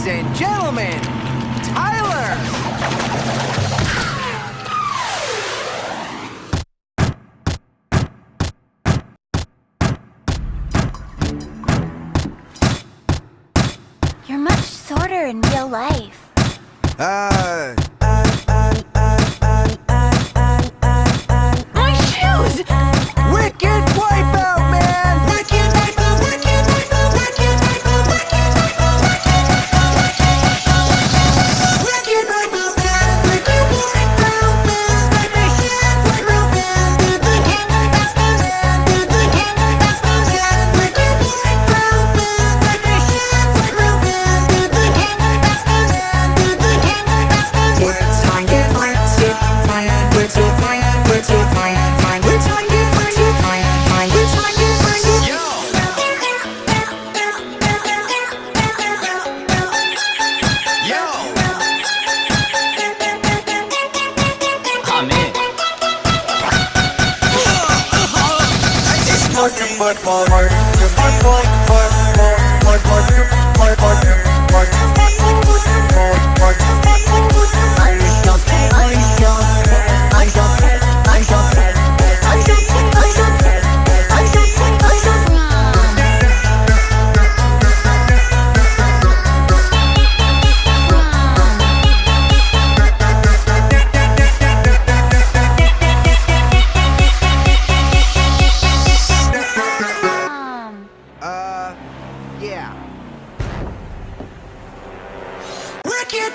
Ladies and gentlemen, Tyler! You're much shorter in real life. My shoes! Wicked wipeout, man! Wicked wipeout, wicked wipeout, wicked wipeout, wicked wipeout, wicked wipeout, man! Wicked wipeout, man! Wicked wipeout, man! Wicked wipeout, man! Wicked wipeout, man! Wicked wipeout, man! Wicked wipeout, man! Wicked wipeout, man! Wicked wipeout, man! We're trying to find it, we're too fine, we're too fine, fine, we're trying to find it, fine, we're trying to find it. Yo! Yo! I'm in. Yeah. Wicked